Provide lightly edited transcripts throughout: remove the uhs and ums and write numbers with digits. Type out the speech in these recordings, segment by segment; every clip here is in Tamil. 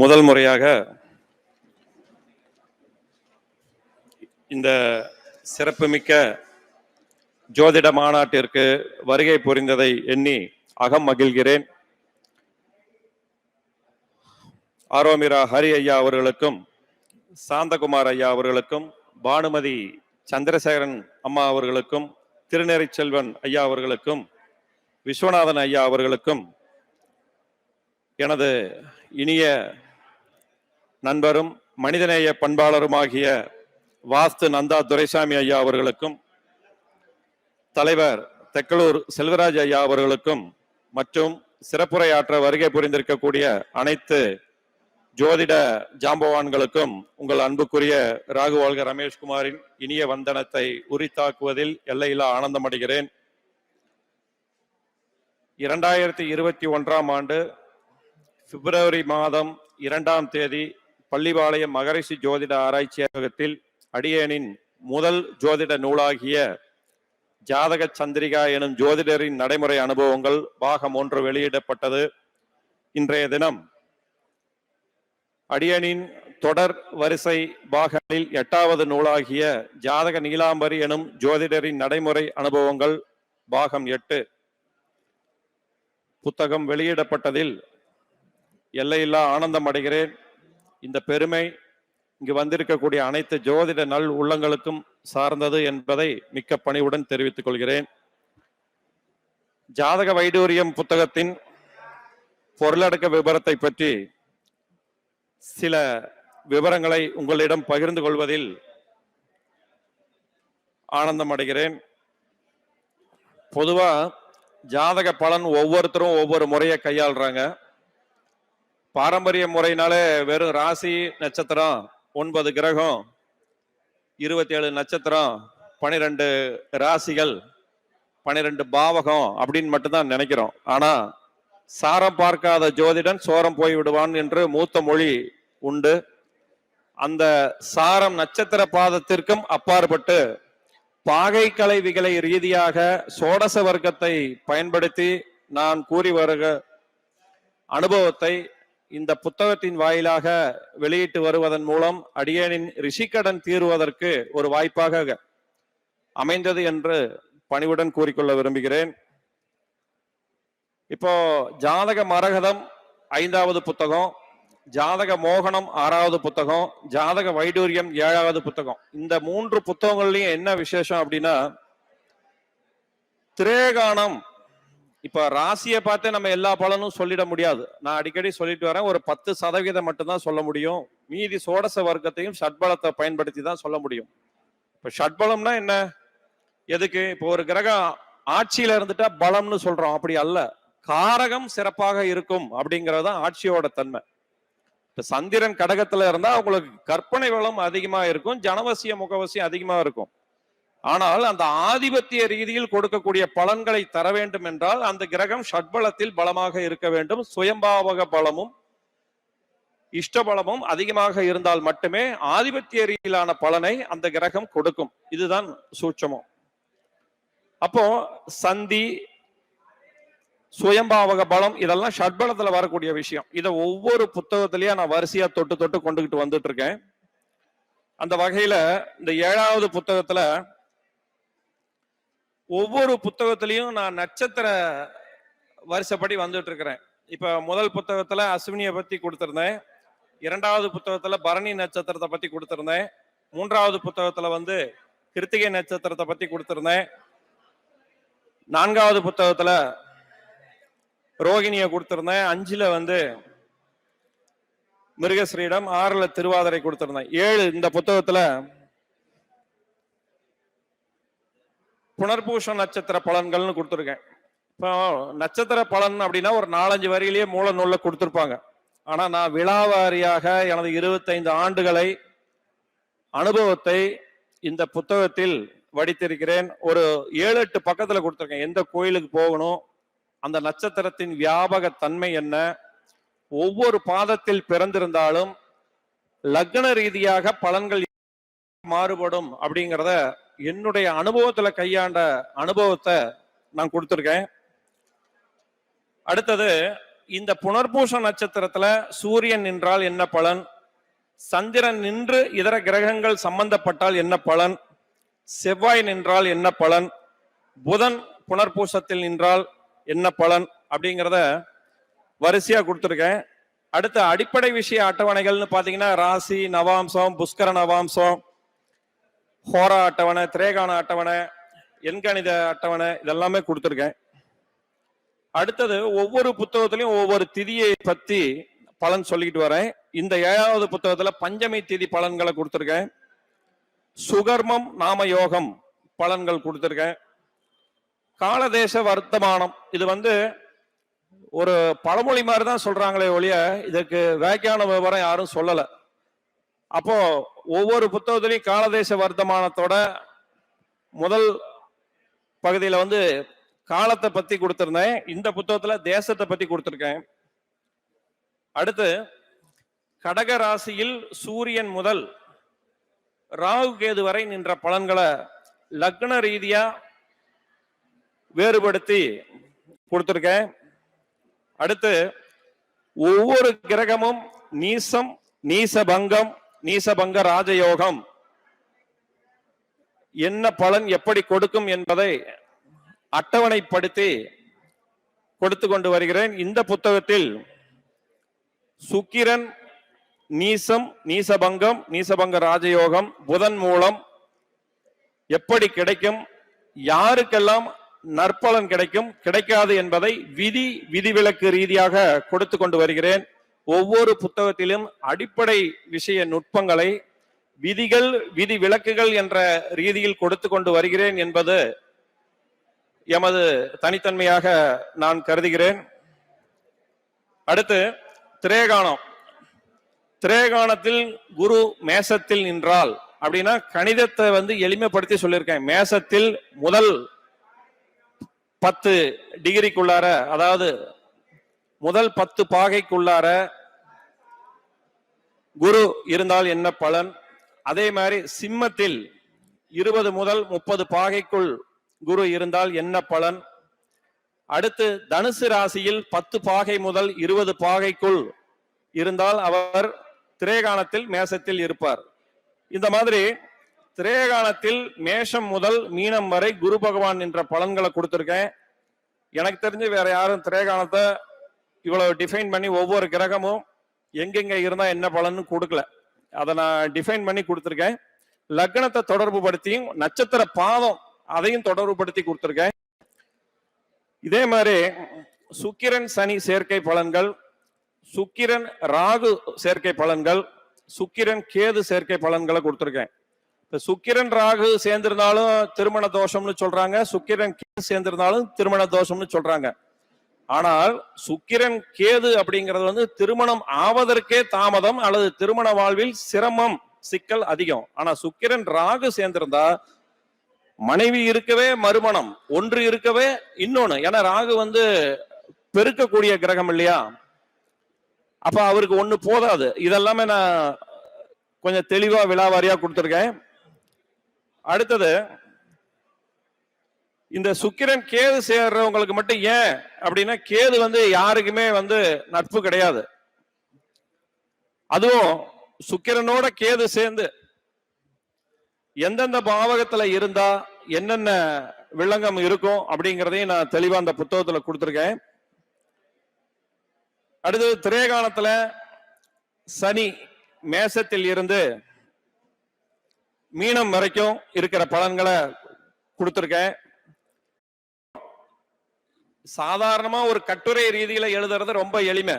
முதல் முறையாக இந்த சிறப்புமிக்க ஜோதிட மாநாட்டிற்கு வருகை புரிந்ததை எண்ணி அகம் மகிழ்கிறேன். ஆரோமிரா ஹரி ஐயா அவர்களுக்கும், சாந்தகுமார் ஐயா அவர்களுக்கும், பானுமதி சந்திரசேகரன் அம்மா அவர்களுக்கும், திருநெறி செல்வன் ஐயா அவர்களுக்கும், விஸ்வநாதன் ஐயா அவர்களுக்கும், எனது இனிய நண்பரும் மனிதநேய பண்பாளருமாகிய வாஸ்து நந்தா துரைசாமி ஐயா அவர்களுக்கும், தலைவர் தெக்கலூர் செல்வராஜ் ஐயா அவர்களுக்கும் மற்றும் சிறப்புரையாற்ற வருகை புரிந்திருக்கக்கூடிய அனைத்து ஜோதிட ஜாம்பவான்களுக்கும் உங்கள் அன்புக்குரிய ராகுவாழ்க ரமேஷ்குமாரின் இனிய வந்தனத்தை உரித்தாக்குவதில் எல்லையில்லா ஆனந்தம் அடைகிறேன். 2021 ஆண்டு பிப்ரவரி மாதம் 2ஆம் தேதி பள்ளிபாளையம் மகரிஷி ஜோதிட ஆராய்ச்சியகத்தில் அடியேனின் முதல் ஜோதிட நூலாகிய ஜாதக சந்திரிகா எனும் ஜோதிடரின் நடைமுறை அனுபவங்கள் பாகம் 1 வெளியிடப்பட்டது. இன்றைய தினம் அடியனின் தொடர் வரிசை பாகங்களில் 8வது நூலாகிய ஜாதக நீலாம்பரி எனும் ஜோதிடரின் நடைமுறை அனுபவங்கள் பாகம் 8 புத்தகம் வெளியிடப்பட்டதில் எல்லையில்லா ஆனந்தம் அடைகிறேன். இந்த பெருமை இங்கு வந்திருக்கக்கூடிய அனைத்து ஜோதிட நல் உள்ளங்களுக்கும் சார்ந்தது என்பதை மிக்க பணிவுடன் தெரிவித்துக் கொள்கிறேன். ஜாதக வைடூரியம் புத்தகத்தின் பொருளடக்க விபரத்தை பற்றி சில விவரங்களை உங்களிடம் பகிர்ந்து கொள்வதில் ஆனந்தம் அடைகிறேன். பொதுவா ஜாதக பலன் ஒவ்வொருத்தரும் ஒவ்வொரு முறையை கையாளுறாங்க. பாரம்பரிய முறையினாலே வெறும் ராசி நட்சத்திரம் 9 கிரகம் 27 நட்சத்திரம் 12 ராசிகள் 12 பாவகம் அப்படின்னு மட்டும்தான் நினைக்கிறோம். ஆனா சாரம் பார்க்காத ஜோதிடன் சோரம் போய் விடுவான் என்று மூத்த மொழி உண்டு. அந்த சாரம் நட்சத்திர பாதத்திற்கும் அப்பாற்பட்டு பாகைக்கலை விகலை ரீதியாக சோடச வர்க்கத்தை பயன்படுத்தி நான் கூறி வருக அனுபவத்தை இந்த புத்தகத்தின் வாயிலாக வெளியிட்டு வருவதன் மூலம் அடியேனின் ரிஷிக்கடன் தீர்வதற்கு ஒரு வாய்ப்பாக அமைந்தது என்று பணிவுடன் கூறிக்கொள்ள விரும்புகிறேன். இப்போ ஜாதக மரகதம் 5வது புத்தகம், ஜாதக மோகனம் 6வது புத்தகம், ஜாதக வைடூரியம் 7வது புத்தகம். இந்த 3 புத்தகங்கள்லயும் என்ன விசேஷம் அப்படின்னா, திரேகானம் இப்ப ராசியை பார்த்து நம்ம எல்லா பலனும் சொல்லிட முடியாது. நான் அடிக்கடி சொல்லிட்டு வரேன், ஒரு 10% மட்டும்தான் சொல்ல முடியும். மீதி சோடச வர்க்கத்தையும் ஷட்பலத்தை பயன்படுத்தி தான் சொல்ல முடியும். இப்ப ஷட்பலம்னா என்ன, எதுக்கு? இப்போ ஒரு கிரகம் ஆட்சியில இருந்துட்டா பலம்னு சொல்றோம், அப்படி அல்ல. காரகம் சிறப்பாக இருக்கும் அப்படிங்கறது ஆட்சியோட தன்மை. இப்ப சந்திரன் கடகத்துல இருந்தா உங்களுக்கு கற்பனை வளம் அதிகமா இருக்கும், ஜனவசிய முகவசியம் அதிகமா இருக்கும். ஆனால் அந்த ஆதிபத்திய ரீதியில் கொடுக்கக்கூடிய பலன்களை தர வேண்டும் என்றால் அந்த கிரகம் ஷட்பலத்தில் பலமாக இருக்க வேண்டும். சுயம்பாவக பலமும் இஷ்டபலமும் அதிகமாக இருந்தால் மட்டுமே ஆதிபத்திய ரீதியிலான பலனை அந்த கிரகம் கொடுக்கும். இதுதான் சூட்சமம். அப்போ சந்தி, சுயம்பாவக பலம் இதெல்லாம் ஷட்பலத்துல வரக்கூடிய விஷயம். இதை ஒவ்வொரு புத்தகத்திலயும் நான் வரிசையா தொட்டு தொட்டு கொண்டுகிட்டு வந்துட்டு இருக்கேன். அந்த வகையில இந்த 7வது புத்தகத்துல ஒவ்வொரு புத்தகத்திலையும் நான் நட்சத்திர வரிசைப்படி வந்துட்டு இருக்கிறேன். இப்ப முதல் புத்தகத்துல அஸ்வினியை பத்தி கொடுத்திருந்தேன், 2வது புத்தகத்துல பரணி நட்சத்திரத்தை பத்தி கொடுத்திருந்தேன், 3வது புத்தகத்துல கிருத்திகை நட்சத்திரத்தை பத்தி கொடுத்திருந்தேன், 4வது புத்தகத்துல ரோகிணியை கொடுத்திருந்தேன், 5ல மிருகஸ்ரீடம், 6ல திருவாதிரை கொடுத்திருந்தேன், 7 இந்த புத்தகத்துல புனர்பூஷ நட்சத்திர பலன்கள்னு கொடுத்துருக்கேன். இப்போ நட்சத்திர பலன் அப்படின்னா ஒரு 4-5 வரியிலேயே மூல நூல்ல கொடுத்துருப்பாங்க. ஆனா நான் விழாவாரியாக எனது 25 ஆண்டுகளை அனுபவத்தை இந்த புத்தகத்தில் வடித்திருக்கிறேன். ஒரு 7-8 பக்கத்துல கொடுத்துருக்கேன். எந்த கோயிலுக்கு போகணும், அந்த நட்சத்திரத்தின் வியாபக தன்மை என்ன, ஒவ்வொரு பாதத்தில் பிறந்திருந்தாலும் லக்ன ரீதியாக பலன்கள் மாறுபடும் அப்படிங்கிறத என்னுடைய அனுபவத்துல கையாண்ட அனுபவத்தை நான் கொடுத்திருக்கேன். அடுத்தது இந்த புனர்பூச நட்சத்திரத்துல சூரியன் நின்றால் என்ன பலன், சந்திரன் நின்று இதர கிரகங்கள் சம்பந்தப்பட்டால் என்ன பலன், செவ்வாய் நின்றால் என்ன பலன், புதன் புனர்பூசத்தில் நின்றால் என்ன பலன் அப்படிங்கிறத வரிசையா கொடுத்துருக்கேன். அடுத்த அடிப்படை விஷய அட்டவணைகள்னு பாத்தீங்கன்னா ராசி, நவாம்சம், புஷ்கர நவாம்சம், ஹோரா அட்டவணை, திரேகான அட்டவணை, எண்கணித அட்டவணை இதெல்லாமே கொடுத்துருக்கேன். அடுத்தது ஒவ்வொரு புத்தகத்திலையும் ஒவ்வொரு திதியை பத்தி பலன் சொல்லிக்கிட்டு வரேன். இந்த 7வது புத்தகத்துல பஞ்சமி திதி பலன்களை கொடுத்துருக்கேன். சுகர்மம் நாம யோகம் பலன்கள் கொடுத்துருக்கேன். காலதேச வர்த்தமானம் இது ஒரு பழமொழி மாதிரி தான் சொல்றாங்களே ஒழிய இதற்கு வியாக்கியான விவரம் யாரும் சொல்லல. அப்போ ஒவ்வொரு புத்தகத்திலையும் காலதேச வர்த்தமானத்தோட முதல் பகுதியில காலத்தை பத்தி கொடுத்திருந்தேன். இந்த புத்தகத்துல தேசத்தை பத்தி கொடுத்திருக்கேன். அடுத்து கடக ராசியில் சூரியன் முதல் ராகு கேது வரை நின்ற பலன்களை லக்ன ரீதியா வேறுபடுத்தி கொடுத்திருக்கேன். அடுத்து ஒவ்வொரு கிரகமும் நீசம், நீசபங்கம், நீசபங்க ராஜயோகம் என்ன பலன் எப்படி கொடுக்கும் என்பதை அட்டவணைப்படுத்தி கொடுத்து கொண்டு வருகிறேன். இந்த புத்தகத்தில் சுக்கிரன் நீசம், நீசபங்கம், நீசபங்க ராஜயோகம் புதன் மூலம் எப்படி கிடைக்கும், யாருக்கெல்லாம் நற்பலன் கிடைக்கும், கிடைக்காது என்பதை விதிவிலக்கு ரீதியாக கொடுத்து கொண்டு வருகிறேன். ஒவ்வொரு புத்தகத்திலும் அடிப்படை விஷய நுட்பங்களை விதிகள், விதி விலக்குகள் என்ற ரீதியில் கொடுத்து கொண்டு வருகிறேன் என்பது எமது தனித்தன்மையாக நான் கருதுகிறேன். அடுத்து திரேகானம். திரேகானத்தில் குரு மேசத்தில் நின்றால் அப்படின்னா கணிதத்தை எளிமைப்படுத்தி சொல்லியிருக்கேன். மேசத்தில் முதல் 10 டிகிரிக்குள்ளார, அதாவது முதல் 10 பாகைக்குள்ளார குரு இருந்தால் என்ன பலன், அதே மாதிரி சிம்மத்தில் 20 முதல் 30 பாகைக்குள் குரு இருந்தால் என்ன பலன், அடுத்து தனுசு ராசியில் 10 பாகை முதல் 20 பாகைக்குள் இருந்தால் அவர் திரேகானத்தில் மேசத்தில் இருப்பார். இந்த மாதிரி திரேகானத்தில் மேஷம் முதல் மீனம் வரை குரு பகவான் என்ற பலன்களை கொடுத்திருக்கேன். எனக்கு தெரிஞ்சு வேற யாரும் திரேகானத்தை இவ்வளவு டிஃபைன் பண்ணி ஒவ்வொரு கிரகமும் எங்கெங்க இருந்தா என்ன பலன்னு கொடுக்கல. அதை நான் டிஃபைன் பண்ணி கொடுத்திருக்கேன். லக்னத்தை தொடர்பு படுத்தியும் நட்சத்திர பாதம் அதையும் தொடர்பு படுத்தி கொடுத்திருக்கேன். இதே மாதிரி சுக்கிரன் சனி சேர்க்கை பலன்கள், சுக்கிரன் ராகு சேர்க்கை பலன்கள், சுக்கிரன் கேது சேர்க்கை பலன்களை கொடுத்திருக்கேன். இப்ப சுக்கிரன் ராகு சேர்ந்திருந்தாலும் திருமண தோஷம்னு சொல்றாங்க, சுக்கிரன் கேது சேர்ந்திருந்தாலும் திருமண தோஷம்னு சொல்றாங்க. ஆனால் சுக்கிரன் கேது அப்படிங்கிறது திருமணம் ஆவதற்கே தாமதம் அல்லது திருமண வாழ்வில் சிரமம், சிக்கல் அதிகம். ஆனா சுக்கிரன் ராகு சேர்ந்திருந்தா மனைவி இருக்கவே மறுமணம், ஒன்று இருக்கவே இன்னொன்னு. ஏன்னா ராகு பெருக்கக்கூடிய கிரகம் இல்லையா, அப்ப அவருக்கு ஒண்ணு போதாது. இதெல்லாமே நான் கொஞ்சம் தெளிவா விலாவாரியா கொடுத்திருக்கேன். அடுத்தது இந்த சுக்கிரன் கேது சேர்றவங்களுக்கு மட்டும் ஏன் அப்படின்னா கேது யாருக்குமே நட்பு கிடையாது. அதுவும் சுக்கிரனோட கேது சேர்ந்து எந்தெந்த பாவகத்துல இருந்தா என்னென்ன வில்லங்கம் இருக்கும் அப்படிங்கிறதையும் நான் தெளிவா அந்த புத்தகத்துல கொடுத்திருக்கேன். அடுத்தது திரேகானத்துல சனி மேசத்தில் இருந்து மீனம் வரைக்கும் இருக்கிற பலன்களை கொடுத்திருக்கேன். சாதாரணமா ஒரு கட்டுரை ரீதியில எழுதுறது ரொம்ப எளிமை.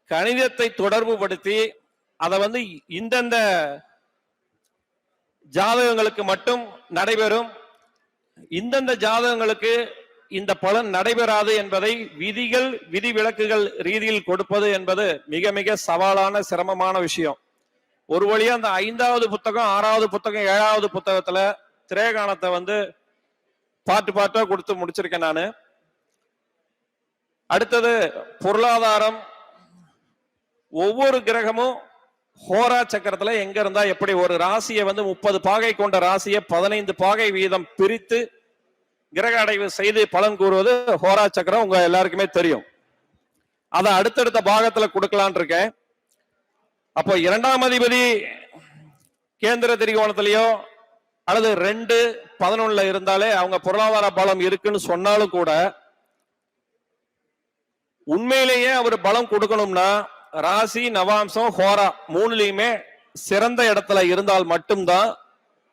கணிதத்தை தொடர்பு படுத்தி அதை இந்தந்த ஜாதகங்களுக்கு மட்டும் நடைபெறும், இந்தந்த ஜாதகங்களுக்கு இந்த பலன் நடைபெறாது என்பதை விதிகள், விதி விலக்குகள் ரீதியில் கொடுப்பது என்பது மிக மிக சவாலான சிரமமான விஷயம். ஒரு வழியா அந்த 5வது புத்தகம், 6வது புத்தகம், 7வது புத்தகத்துல திரேகானத்தை பாட்டா கொடுத்து முடிச்சிருக்கேன் நானு. அடுத்தது பொருளாதாரம். ஒவ்வொரு கிரகமும் ஹோரா சக்கரத்துல எங்க இருந்தா எப்படி ஒரு ராசியை 30 பாகை கொண்ட ராசியை 15 பாகை வீதம் பிரித்து கிரக அடைவு செய்து பலன் கூறுவது ஹோரா சக்கரம் உங்க எல்லாருக்குமே தெரியும். அதை அடுத்தடுத்த பாகத்துல கொடுக்கலான் இருக்கேன். அப்போ 2ஆம் அதிபதி கேந்திர திரிகோணத்திலேயோ அல்லது 2-11 இருந்தாலே அவங்க பொருளாதார பலம் இருக்குன்னு சொன்னாலும் கூட உண்மையிலேயே அவர் பலம் கொடுக்கணும்னா ராசி, நவாம்சம், ஹோரா 3லயுமே சிறந்த இடத்துல இருந்தால் மட்டும்தான்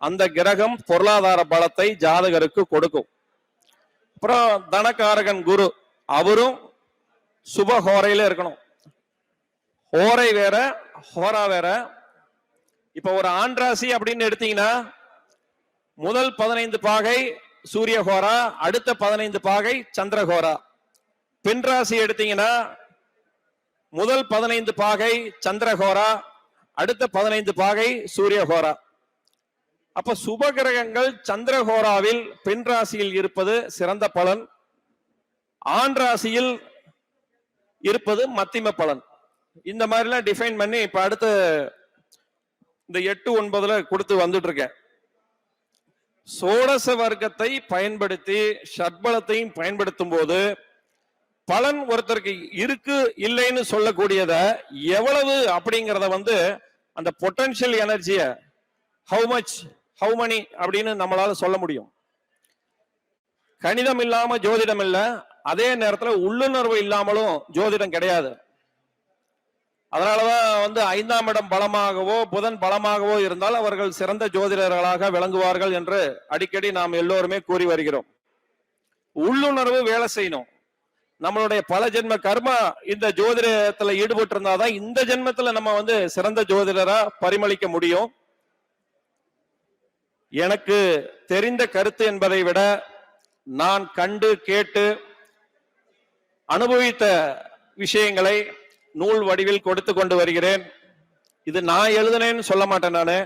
அந்த கிரகம் பொருளாதார பலத்தை ஜாதகருக்கு கொடுக்கும். அப்புறம் தனகாரகன் குரு, அவரும் சுப ஹோரையில இருக்கணும். ஹோரை வேற, ஹோரா வேற. இப்ப ஒரு ஆண் ராசி அப்படின்னு எடுத்தீங்கன்னா முதல் 15 பாகை சூரிய ஹோரா, அடுத்த 15 பாகை சந்திர ஹோரா. பெண் ராசி எடுத்தீங்கன்னா முதல் 15 பாகை சந்திர ஹோரா, அடுத்த 15 பாகை சூரிய ஹோரா. அப்ப சுப கிரகங்கள் சந்திர ஹோராவில் பெண் ராசியில் இருப்பது சிறந்த பலன், ஆண் ராசியில் இருப்பது மத்திம பலன். இந்த மாதிரிலாம் டிஃபைன் பண்ணி இப்ப அடுத்து இந்த 8-9 கொடுத்து வந்துட்டு இருக்கேன். சோடச வர்க்கத்தை பயன்படுத்தி ஷட்பலத்தையும் பயன்படுத்தும் போது பலன் ஒருத்தருக்கு இருக்கு இல்லைன்னு சொல்லக்கூடியத எவ்வளவு அப்படிங்கறத அந்த பொட்டன்ஷியல் எனர்ஜிய ஹவு மணி அப்படின்னு நம்மளால சொல்ல முடியும். கணிதம் இல்லாம ஜோதிடம் இல்ல, அதே நேரத்துல உள்ளுணர்வு இல்லாமலும் ஜோதிடம் கிடையாது. அதனாலதான் 5ஆம் இடம் பலமாகவோ புதன் பலமாகவோ இருந்தால் அவர்கள் சிறந்த ஜோதிடர்களாக விளங்குவார்கள் என்று அடிக்கடி நாம் எல்லோருமே கூறி வருகிறோம். உள்ளுணர்வு வேலை செய்யணும். நம்மளுடைய பல ஜென்ம கர்மா இந்த ஜோதிடத்துல ஈடுபட்டு இருந்தாதான் இந்த ஜென்மத்துல நம்ம சிறந்த ஜோதிடரா பரிமளிக்க முடியும். எனக்கு தெரிந்த கருத்து என்பதை விட நான் கண்டு கேட்டு அனுபவித்த விஷயங்களை நூல் வடிவில் கொடுத்து கொண்டு வருகிறேன். இது நான் எழுதுனேன்னு சொல்ல மாட்டேன். நானு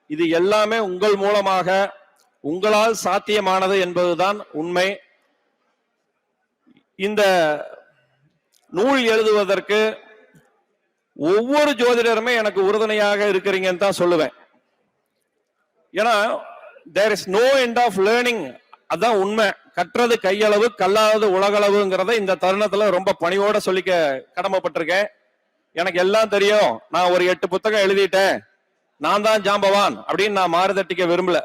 இது எல்லாமே உங்கள் மூலமாக உங்களால் சாத்தியமானது என்பதுதான் உண்மை. இந்த நூல் எழுதுவதற்கு ஒவ்வொரு ஜோதிடருமே எனக்கு உறுதுணையாக இருக்கிறீங்கன்னு தான் சொல்லுவேன். ஏன்னா there is no end of learning. அதான் உண்மை. கற்றது கையளவு, கல்லாதது உலகளவுங்கிறத இந்த தருணத்துல ரொம்ப பணிவோட சொல்லிக்க கடமைப்பட்டிருக்கேன். எனக்கு எல்லாம் தெரியும், நான் ஒரு 8 புத்தகம் எழுதிட்டேன், நான் தான் ஜாம்பவான் அப்படின்னு நான் மாறுதட்டிக்க விரும்பல.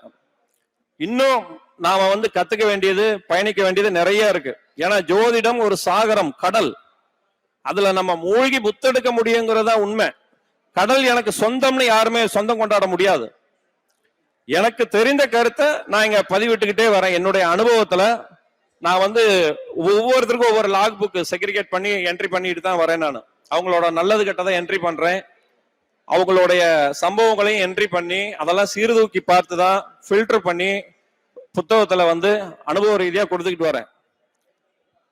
இன்னும் நாம கத்துக்க வேண்டியது, பயணிக்க வேண்டியது நிறைய இருக்கு. ஏன்னா ஜோதிடம் ஒரு சாகரம், கடல். அதுல நம்ம மூழ்கி புத்தெடுக்க முடியுங்கிறதா உண்மை. கடல் எனக்கு சொந்தம்னு யாருமே சொந்தம் கொண்டாட முடியாது. எனக்கு தெரிந்த கருத்தை நான் இங்க பதிவிட்டுக்கிட்டே வரேன். என்னுடைய அனுபவத்துல நான் ஒவ்வொருத்தருக்கும் ஒவ்வொரு லாக் புக் செக்ரிகேட் பண்ணி என்ட்ரி பண்ணிட்டு தான் வரேன். நான் அவங்களோட நல்லது கெட்டதை என்ட்ரி பண்றேன், அவங்களுடைய சம்பவங்களையும் என்ட்ரி பண்ணி அதெல்லாம் சீர்தூக்கி பார்த்து தான் ஃபில்டர் பண்ணி புத்தகத்துல அனுபவ ரீதியா கொடுத்துக்கிட்டு வரேன்.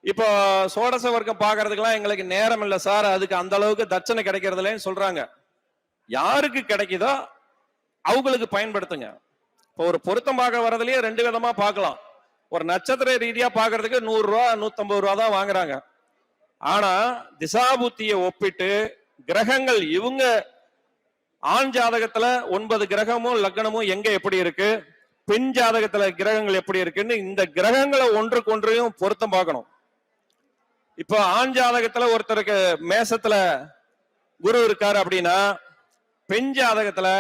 இப்போ சோடச வர்க்கம் பாக்குறதுக்கெல்லாம் எங்களுக்கு நேரம் இல்லை சார், அதுக்கு அந்த அளவுக்கு தட்சணை கிடைக்கிறதுலன்னு சொல்றாங்க. யாருக்கு கிடைக்குதோ அவங்களுக்கு பயன்படுத்துங்க. இப்போ ஒரு பொருத்தம் பார்க்க வர்றதுலயே 2 விதமா பார்க்கலாம். ஒரு நட்சத்திர ரீதியா பாக்குறதுக்கு 100 ரூபா 150 ரூபா தான் வாங்குறாங்க. ஆனா திசாபுத்தியை ஒப்பிட்டு கிரகங்கள் இவங்க ஆண் ஜாதகத்துல 9 கிரகமும் லக்னமும் எங்க எப்படி இருக்கு, பெண் ஜாதகத்துல கிரகங்கள் எப்படி இருக்குன்னு இந்த கிரகங்களை ஒன்றுக்கு ஒன்றையும் பொருத்தம் பார்க்கணும். இப்போ ஆண் ஜாதகத்துல ஒருத்தருக்கு மேசத்துல குரு இருக்காரு அப்படின்னா பெண் ஜாதகத்துல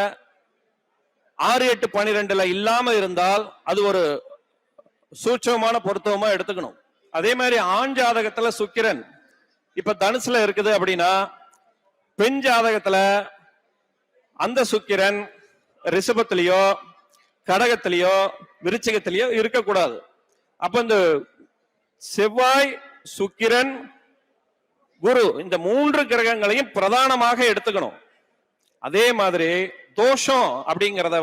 6, 8, 12 இல்லாம இருந்தால் அது ஒரு சூட்சமான பொருத்தமா எடுத்துக்கணும். அதே மாதிரி ஆண் ஜாதகத்துல சுக்கிரன் இப்ப தனுசுல இருக்குது அப்படின்னா பெண் ஜாதகத்துல அந்த சுக்கிரன் ரிஷபத்திலேயோ கடகத்திலேயோ விருச்சிகத்திலேயோ இருக்கக்கூடாது. அப்ப இந்த செவ்வாய், சுக்கிரன், குரு இந்த 3 கிரகங்களையும் பிரதானமாக எடுத்துக்கணும். அதே மாதிரி தோஷம் அப்படிங்கிறத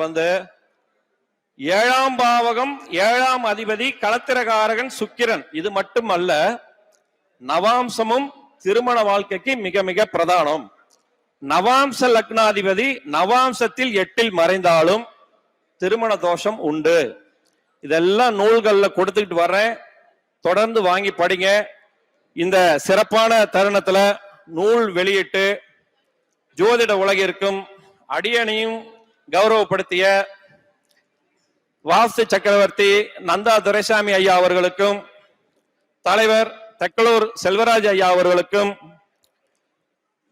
7ஆம் பாவகம் 7ஆம் அதிபதி களத்திரகாரகன் சுக்கிரன், இது மட்டும் அல்ல, நவாம்சமும் திருமண வாழ்க்கைக்கு மிக மிக பிரதானம். நவாம்ச லக்னாதிபதி நவாம்சத்தில் 8இல் மறைந்தாலும் திருமண தோஷம் உண்டு. இதெல்லாம் நூல்கள்ல கொடுத்துக்கிட்டு வர்றேன், தொடர்ந்து வாங்கி படிங்க. இந்த சிறப்பான தருணத்துல நூல் வெளியிட்டு ஜோதிட உலகிற்கும் அடியனையும் கௌரவப்படுத்திய வாஸ்து சக்கரவர்த்தி நந்தா துரைசாமி ஐயா அவர்களுக்கும் தலைவர் தெக்கலூர் செல்வராஜ் ஐயா அவர்களுக்கும்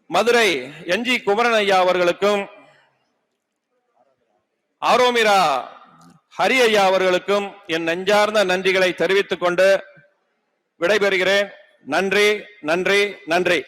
மதுரை என்ஜி குமரன் ஐயா அவர்களுக்கும் ஆரோமிரா ஹரி ஐயா அவர்களுக்கும் என் நெஞ்சார்ந்த நன்றிகளை தெரிவித்துக் கொண்டு விடைபெறுகிறேன். நன்றி, நன்றி, நன்றி.